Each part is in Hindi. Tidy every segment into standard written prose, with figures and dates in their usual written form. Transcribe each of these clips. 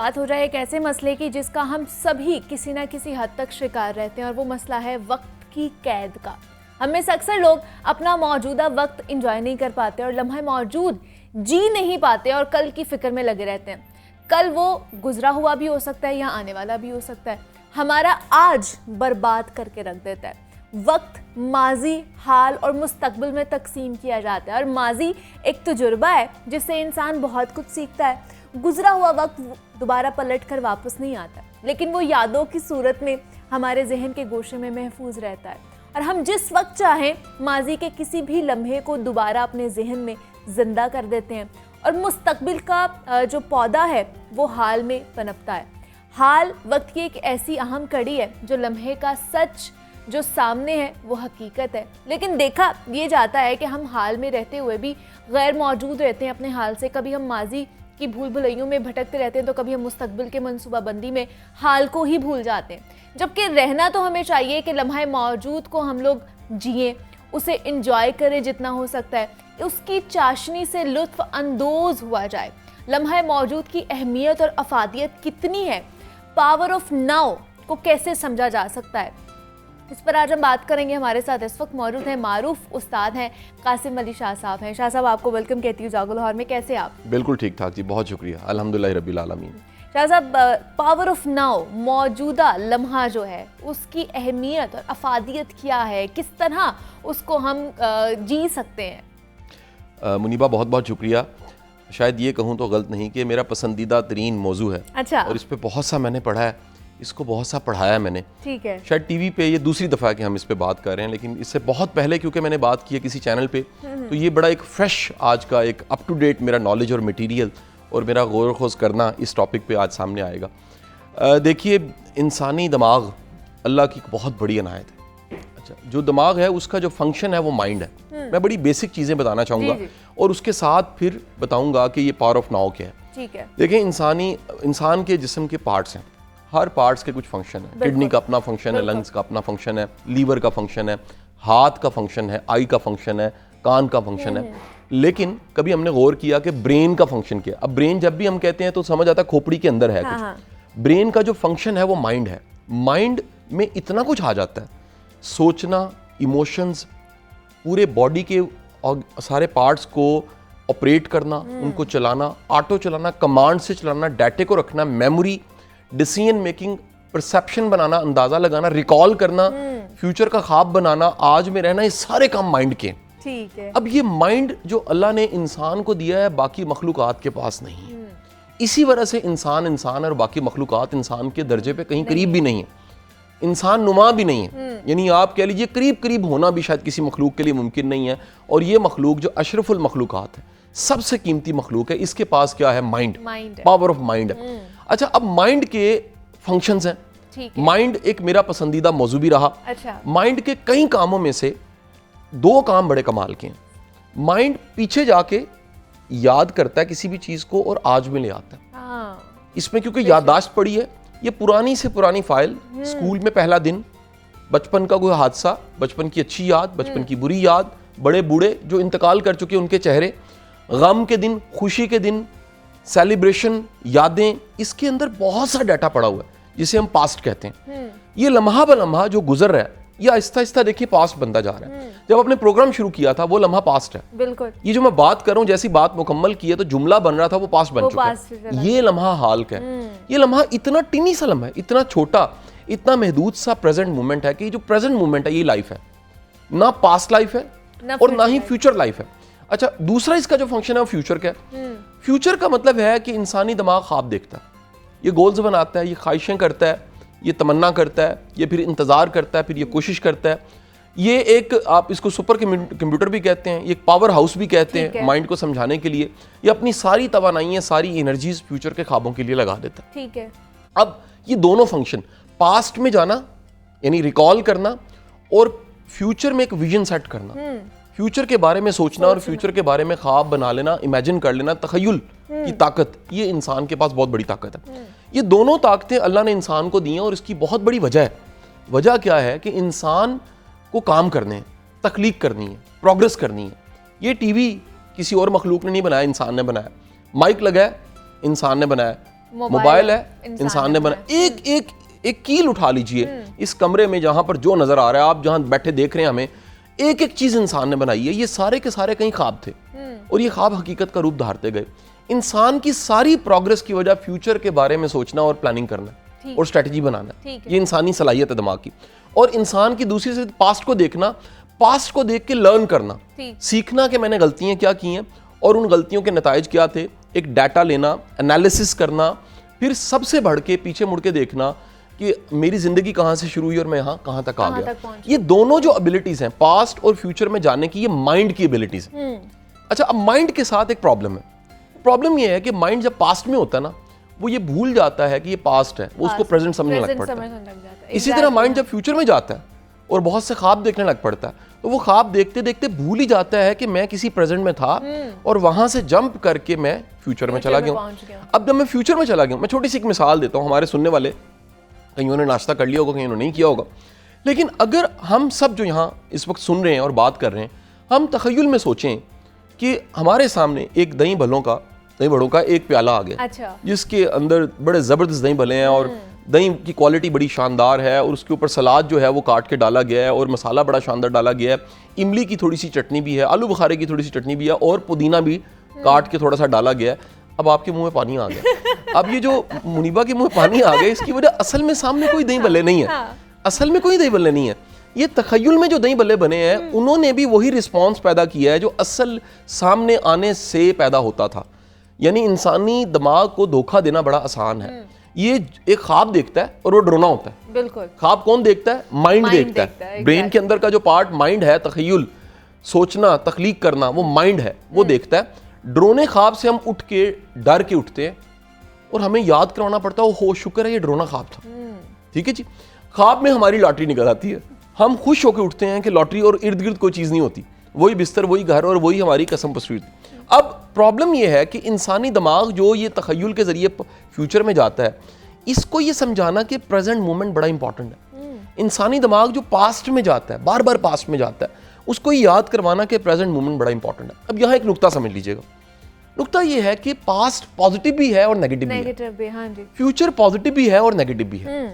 बात हो जाए एक ऐसे मसले की जिसका हम सभी किसी ना किसी हद तक शिकार रहते हैं, और वो मसला है वक्त की कैद का। हम में से अक्सर लोग अपना मौजूदा वक्त एंजॉय नहीं कर पाते और लम्हा मौजूद जी नहीं पाते और कल की फिक्र में लगे रहते हैं। कल वो गुजरा हुआ भी हो सकता है या आने वाला भी हो सकता है, हमारा आज बर्बाद करके रख देता है। वक्त माजी, हाल और मुस्तकबिल में तकसीम किया जाता है, और माजी एक तजुर्बा है जिससे इंसान बहुत कुछ सीखता है। गुजरा हुआ वक्त दोबारा पलट कर वापस नहीं आता, लेकिन वो यादों की सूरत में हमारे जहन के गोशे में महफूज रहता है, और हम जिस वक्त चाहें माजी के किसी भी लम्हे को दोबारा अपने जहन में जिंदा कर देते हैं। और मुस्तकबिल का जो पौधा है वो हाल में पनपता है। हाल वक्त की एक ऐसी अहम कड़ी है जो लम्हे का सच जो सामने है वो हकीकत है, लेकिन देखा ये जाता है कि हम हाल में रहते हुए भी गैर मौजूद रहते हैं अपने हाल से। कभी हम माजी की भूल भुलैयों में भटकते रहते हैं, तो कभी हम मुस्तकबिल के मनसूबाबंदी में हाल को ही भूल जाते हैं। जबकि रहना तो हमें चाहिए कि लम्हा मौजूद को हम लोग जिएं, उसे इंजॉय करें जितना हो सकता है, उसकी चाशनी से लुत्फ अंदोज हुआ जाए। लम्हा मौजूद की अहमियत और अफादियत कितनी है, पावर ऑफ नाउ को कैसे समझा जा सकता है, इस पर आज हम बात करेंगे। हमारे साथ इस वक्त मौजूद हैं मारूफ उस्ताद हैं कासिम अली शाह साहब हैं। शाह साहब, आपको वेलकम कहती हूँ जागो लाहौर में। कैसे आप? बिल्कुल ठीक ठाक जी, बहुत शुक्रिया, अल्हम्दुलिल्लाह रब्बिल आलमीन। शाह साहब, पावर ऑफ नाउ, मौजूदा लम्हा जो है उसकी अहमियत और अफादियत क्या है, किस तरह उसको हम जी सकते हैं? मुनीबा, बहुत बहुत शुक्रिया। शायद ये कहूँ तो गलत नहीं कि मेरा पसंदीदा तरीन मौजू है। अच्छा। और इस पे बहुत सा मैंने पढ़ा है, इसको बहुत सा पढ़ाया मैंने। ठीक है। शायद टीवी पे ये दूसरी दफ़ा कि हम इस पे बात कर रहे हैं, लेकिन इससे बहुत पहले क्योंकि मैंने बात की है किसी चैनल पे, तो ये बड़ा एक फ्रेश आज का एक अप टू डेट मेरा नॉलेज और मटेरियल और मेरा गौर खोज करना इस टॉपिक पे आज सामने आएगा। देखिए, इंसानी दिमाग अल्लाह की बहुत बड़ी अनायत है। अच्छा, जो दिमाग है उसका जो फंक्शन है वो माइंड है। मैं बड़ी बेसिक चीज़ें बताना चाहूँगा और उसके साथ फिर बताऊँगा कि ये पावर ऑफ नाउ क्या है। ठीक है। देखिए, इंसान के जिस्म के पार्ट्स हैं, हर पार्ट्स के कुछ फंक्शन है। किडनी का अपना फंक्शन है, लंग्स का अपना फंक्शन है, लीवर का फंक्शन है, हाथ का फंक्शन है, आई का फंक्शन है, कान का फंक्शन है। लेकिन कभी हमने गौर किया कि ब्रेन का फंक्शन क्या है? अब ब्रेन जब भी हम कहते हैं तो समझ आता है खोपड़ी के अंदर है कुछ। ब्रेन का जो फंक्शन है वो माइंड है। माइंड में इतना कुछ आ जाता है, सोचना, इमोशंस, पूरे बॉडी के सारे पार्ट्स को ऑपरेट करना, उनको चलाना, ऑटो चलाना, कमांड से चलाना, डाटे को रखना, मेमोरी, डिसीजन मेकिंग, परसेप्शन बनाना, अंदाजा लगाना, रिकॉल करना, फ्यूचर का ख्वाब बनाना, आज में रहना, ये सारे काम माइंड के। ठीक है। अब ये माइंड जो अल्लाह ने इंसान को दिया है बाकी मखलूकात के पास नहीं है। इसी वजह से इंसान और बाकी मखलूकात इंसान के दर्जे पे कहीं करीब भी नहीं है, इंसान नुमा भी नहीं है। यानी आप कह लीजिए करीब करीब होना भी शायद किसी मखलूक के लिए मुमकिन नहीं है। और ये मखलूक जो अशरफुल मखलूकात है, सबसे कीमती मखलूक है, इसके पास क्या है? माइंड, पावर ऑफ माइंड है। अच्छा, अब माइंड के फंक्शंस हैं। माइंड एक मेरा पसंदीदा मौजू भी रहा। अच्छा। माइंड के कई कामों में से दो काम बड़े कमाल के हैं। माइंड पीछे जाके याद करता है किसी भी चीज को और आज में ले आता है। इसमें क्योंकि याददाश्त पड़ी है, ये पुरानी से पुरानी फाइल, स्कूल में पहला दिन, बचपन का कोई हादसा, बचपन की अच्छी याद, बचपन की बुरी याद, बड़े बूढ़े जो इंतकाल कर चुके उनके चेहरे, गम के दिन, खुशी के दिन, सेलिब्रेशन, यादें, इसके अंदर बहुत सा डाटा पड़ा हुआ है जिसे हम पास्ट कहते हैं। ये लम्हा ब लम्हा जो गुजर रहा है, ये आहिस्ता आहिस्ता देखिए पास्ट बनता जा रहा है। जब आपने प्रोग्राम शुरू किया था वो लम्हा पास्ट है। बिल्कुल। ये जो मैं बात कर रहा हूँ, जैसी बात मुकम्मल की है तो जुमला बन रहा था वो पास्ट बन चुका है। ये लम्हा हाल का है। ये लम्हा इतना टिनी सा लम्हा है, इतना छोटा, इतना महदूद सा प्रेजेंट मोमेंट है कि जो प्रेजेंट मोमेंट है ये लाइफ है, ना पास्ट लाइफ है और ना ही फ्यूचर लाइफ है। अच्छा, दूसरा इसका जो फंक्शन है वो फ्यूचर का है। फ्यूचर का मतलब है कि इंसानी दिमाग ख्वाब देखता है, ये गोल्स बनाता है, ये ख्वाहिशें करता है, ये तमन्ना करता है, ये फिर इंतज़ार करता है, फिर ये कोशिश करता है। ये एक, आप इसको सुपर कंप्यूटर भी कहते हैं, ये एक पावर हाउस भी कहते हैं माइंड को समझाने के लिए। ये अपनी सारी तवानाइयाँ, सारी एनर्जीज फ्यूचर के ख्वाबों के लिए लगा देता है। ठीक है। अब ये दोनों फंक्शन, पास्ट में जाना यानी रिकॉल करना और फ्यूचर में एक विजन सेट करना, फ्यूचर के बारे में सोचना और फ्यूचर के बारे में ख्वाब बना लेना, इमेजिन कर लेना, तखय्युल की ताकत, ये इंसान के पास बहुत बड़ी ताकत है। ये दोनों ताकतें अल्लाह ने इंसान को दी हैं और इसकी बहुत बड़ी वजह है। वजह क्या है कि इंसान को काम करने हैं, तख्लीक करनी है, प्रोग्रेस करनी है। ये टीवी किसी और मखलूक ने नहीं बनाया, इंसान ने बनाया। माइक लगाया, इंसान ने बनाया। मोबाइल है, इंसान ने बनाया। एक कील उठा लीजिए, इस कमरे में जहां पर जो नजर आ रहा है, आप जहां बैठे देख रहे हैं हमें, एक एक चीज इंसान ने बनाई है। ये सारे के सारे कहीं ख्वाब थे और ये ख्वाब हकीकत का रूप धारते गए। इंसान की सारी प्रोग्रेस की वजह फ्यूचर के बारे में सोचना और प्लानिंग करना और स्ट्रेटजी बनाना, ये इंसानी सलाहियत है दिमाग की। और इंसान की दूसरी से पास्ट को देखना, पास्ट को देख के लर्न करना, सीखना कि मैंने गलतियां क्या की हैं और उन गलतियों के नताइज क्या थे, एक डाटा लेना, एनालिसिस करना, फिर सबसे बढ़ के पीछे मुड़ के देखना कि मेरी जिंदगी कहाँ से शुरू हुई और मैं यहाँ कहाँ तक आ गया। ये दोनों जो एबिलिटीज हैं पास्ट और फ्यूचर में जाने की, ये माइंड की एबिलिटीज है। अच्छा, अब माइंड के साथ एक प्रॉब्लम है। प्रॉब्लम ये है कि माइंड जब पास्ट में होता है ना, वो ये भूल जाता है कि ये पास्ट है, वो उसको प्रेजेंट समझने लग पड़ता है। इसी तरह माइंड जब फ्यूचर में जाता है और बहुत से ख्वाब देखने लग पड़ता है, तो वो ख्वाब देखते देखते भूल ही जाता है कि मैं किसी प्रेजेंट में था और वहां से जंप करके मैं फ्यूचर में चला गया हूं। अब जब मैं फ्यूचर में चला गया हूं, मैं छोटी सी एक मिसाल देता हूं, हमारे सुनने वाले कहीं उन्होंने नाश्ता कर लिया होगा, कहीं उन्होंने नहीं किया होगा, लेकिन अगर हम सब जो यहाँ इस वक्त सुन रहे हैं और बात कर रहे हैं, हम तखय्युल में सोचें कि हमारे सामने एक दही भल्लों का एक प्याला आ गया। अच्छा। जिसके अंदर बड़े ज़बरदस्त दही भल्ले हैं और दही की क्वालिटी बड़ी शानदार है और उसके ऊपर सलाद जो है वो काट के डाला गया है और मसाला बड़ा शानदार डाला गया है, इमली की थोड़ी सी चटनी भी है, आलू बुखारे की थोड़ी सी चटनी भी है और पुदीना भी काट के थोड़ा सा डाला गया है। अब आपके मुंह में पानी आ गया। अब ये जो मुनीबा के मुंह में पानी आ गया, इसकी वजह असल में सामने कोई दही भल्ले नहीं है, असल में कोई दही भल्ले नहीं है। ये तखय्युल में जो दही भल्ले बने हैं, उन्होंने भी वही रिस्पॉन्स पैदा किया है जो असल सामने आने से पैदा होता था। यानी इंसानी दिमाग को धोखा देना बड़ा आसान है। ये एक ख्वाब देखता है और वो डरोना होता है। बिल्कुल। ख्वाब कौन देखता है? माइंड देखता है। ब्रेन के अंदर का जो पार्ट माइंड है, तखय्युल, सोचना, तख्लीक करना, वो माइंड है, वो देखता है। ड्रोने ख्वाब से हम उठ के डर के उठते हैं और हमें याद करवाना पड़ता है, हो शुक्र है ये ड्रोना ख्वाब था। ठीक है जी। ख्वाब में हमारी लॉटरी निकल आती है, हम खुश होकर उठते हैं कि लॉटरी और इर्द गिर्द कोई चीज़ नहीं होती, वही बिस्तर, वही घर और वही हमारी कसम पसूरी। अब प्रॉब्लम यह है कि इंसानी दिमाग जो ये तखय्युल के जरिए फ्यूचर में जाता है, इसको ये समझाना कि प्रेजेंट मोमेंट बड़ा इंपॉर्टेंट है। इंसानी दिमाग जो पास्ट में जाता है, बार बार पास्ट में जाता है, उसको ये याद करवाना कि प्रेजेंट मोमेंट बड़ा इंपॉर्टेंट है। अब यहाँ एक नुक्ता समझ लीजिएगा। नुक्ता ये है कि पास्ट पॉजिटिव भी है और नेगेटिव भी है। हाँ जी। फ्यूचर पॉजिटिव भी है और नेगेटिव भी है।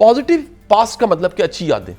पॉजिटिव पास्ट का मतलब कि अच्छी यादें,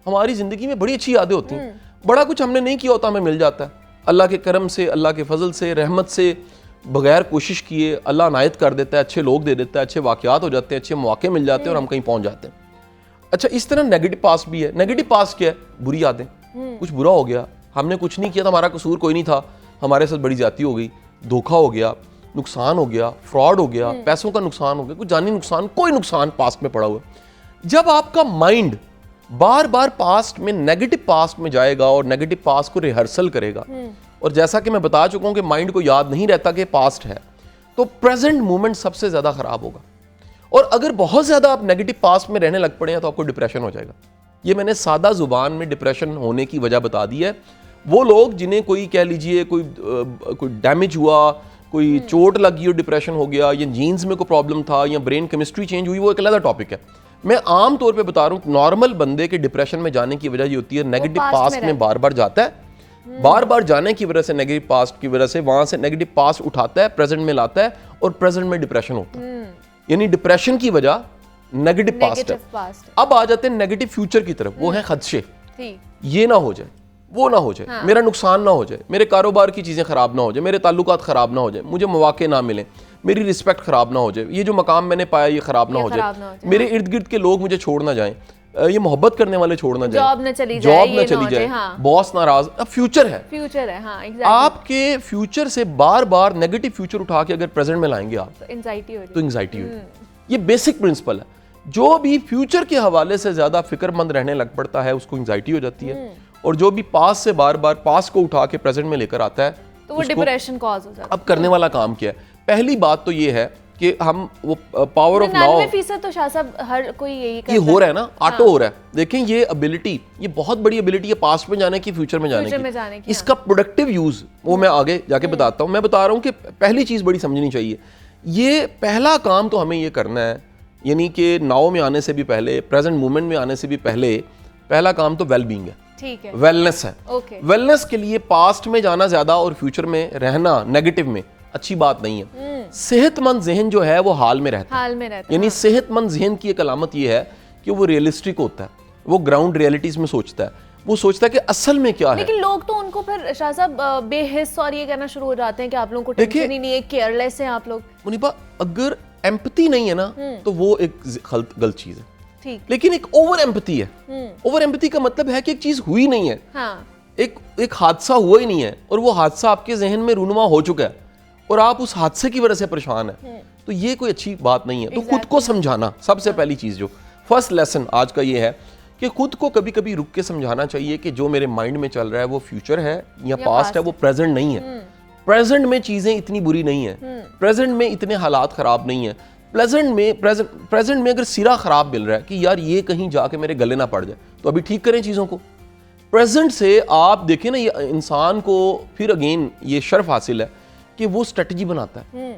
हमारी जिंदगी में बड़ी अच्छी यादें होती हैं, बड़ा कुछ हमने नहीं किया होता, हमें मिल जाता है अल्लाह के करम से, अल्लाह के फजल से, रहमत से, बगैर कोशिश किए अल्लाह अनायत कर देता है, अच्छे लोग दे देता है, अच्छे वाक़यात हो जाते हैं, अच्छे मौके मिल जाते हैं और हम कहीं पहुंच जाते हैं। अच्छा, इस तरह नेगेटिव पास्ट भी है। नेगेटिव पास्ट क्या है? बुरी यादें, कुछ बुरा हो गया, हमने कुछ नहीं किया था, हमारा कसूर कोई नहीं था, हमारे साथ बड़ी ज्यादती हो गई, धोखा हो गया, नुकसान हो गया, फ्रॉड हो गया, पैसों का नुकसान हो गया, कुछ जानी नुकसान, कोई नुकसान पास्ट में पड़ा हुआ। जब आपका माइंड बार बार पास्ट में, नेगेटिव पास्ट में जाएगा और नेगेटिव पास्ट को रिहर्सल करेगा, और जैसा कि मैं बता चुका हूं कि माइंड को याद नहीं रहता कि पास्ट है, तो प्रेजेंट मोमेंट सबसे ज्यादा खराब होगा। और अगर बहुत ज्यादा आप नेगेटिव पास्ट में रहने लग पड़े हैं तो आपको डिप्रेशन हो जाएगा। ये मैंने सादा जुबान में डिप्रेशन होने की वजह बता दी है। वो लोग जिन्हें कोई कह लीजिए कोई डैमेज हुआ, कोई चोट लगी हो, डिप्रेशन हो गया, या जीन्स में कोई प्रॉब्लम था, या ब्रेन केमिस्ट्री चेंज हुई, वो एक अलग टॉपिक है। मैं आम तौर पे बता रहा हूँ, नॉर्मल बंदे के डिप्रेशन में जाने की वजह ये होती है नेगेटिव पास्ट में बार बार जाता है, बार बार जाने की वजह से, नेगेटिव पास्ट की वजह से वहां से नेगेटिव पास्ट उठाता है, प्रेजेंट में लाता है और प्रेजेंट में डिप्रेशन होता है। यानी डिप्रेशन की वजह नेगेटिव पास्ट है। अब आ जाते हैं नेगेटिव फ्यूचर की तरफ, वो है खदशे, ये ना हो जाए, वो ना हो जाए, हाँ। मेरा नुकसान ना हो जाए, मेरे कारोबार की चीजें खराब ना हो जाए, मेरे ताल्लुकात खराब ना हो जाए, मुझे मौके ना मिले, मेरी रिस्पेक्ट खराब ना हो जाए, ये जो मकाम मैंने पाया ये खराब ना हो जाए, मेरे इर्द गिर्द के लोग मुझे छोड़ ना जाएं, ये मोहब्बत करने वाले छोड़ ना जाए, जॉब न चली जाए, हाँ। बॉस नाराज। अब फ्यूचर है, हाँ, आपके फ्यूचर से बार बार नेगेटिव फ्यूचर उठा के अगर प्रेजेंट में लाएंगे आप, तो एंजाइटी होगी। ये बेसिक प्रिंसिपल है। जो भी फ्यूचर के हवाले से ज्यादा फिक्रमंद रहने लग पड़ता है उसको एंजाइटी हो जाती है, और जो भी पास से बार बार पास को उठा के प्रेजेंट में लेकर आता है तो वो डिप्रेशन कॉज हो जाता है। अब करने वाला काम क्या है? पहली बात तो ये है कि हम वो पावर ऑफ नाउ, 99% तो शाह साहब हर कोई यही करता है। ये हो रहा है ना, ऑटो हो रहा है। देखें ये एबिलिटी, ये बहुत बड़ी एबिलिटी है पास्ट में जाने की, फ्यूचर में जाने की। इसका प्रोडक्टिव यूज वो मैं आगे जाके बताता हूँ। मैं बता रहा हूँ कि पहली चीज बड़ी समझनी चाहिए, ये पहला काम तो हमें ये करना है, यानी कि नाउ में आने से भी पहले, प्रेजेंट मोमेंट में आने से भी पहले, पहला काम तो वेल बीइंग है, ठीक है, वेलनेस है। वेलनेस के लिए पास्ट में जाना ज्यादा और फ्यूचर में रहना नेगेटिव में अच्छी बात नहीं है। सेहतमंद जहन जो है वो हाल में रहता है, हाल में रहता है। यानी सेहतमंद जहन की एक अलामत ये है कि वो रियलिस्टिक होता है, वो ग्राउंड रियलिटीज में सोचता है, वो सोचता है कि असल में क्या है। लेकिन लोग तो उनको फिर शाह साहब बेहिस और ये कहना शुरू हो जाते हैं कि आप लोगों को टेंशन ही नहीं है, केयरलेस हैं आप लोग। मुनीबा, अगर एम्पैथी नहीं है ना तो वो एक गलत चीज है। ठीक। लेकिन एक ओवर एम्पैथी है। ओवर एम्पैथी का मतलब है कि एक चीज हुई नहीं है, हाँ। एक हादसा हुआ ही नहीं है और वो हादसा आपके जहन में रूनुमा हो चुका है और आप उस हादसे की वजह से परेशान है, तो ये कोई अच्छी बात नहीं है। तो खुद को समझाना सबसे पहली चीज, जो फर्स्ट लेसन आज का ये है कि खुद को कभी कभी रुक के समझाना चाहिए कि जो मेरे माइंड में चल रहा है वो फ्यूचर है या पास्ट है, वो प्रेजेंट नहीं है। प्रेजेंट में चीजें इतनी बुरी नहीं है, प्रेजेंट में इतने हालात खराब नहीं है। प्रेजेंट में अगर सिरा खराब मिल रहा है कि यार ये कहीं जाके मेरे गले ना पड़ जाए, तो अभी ठीक करें चीजों को। प्रेजेंट से आप देखें ना, ये इंसान को फिर अगेन ये शर्फ हासिल है कि वो स्ट्रेटजी बनाता है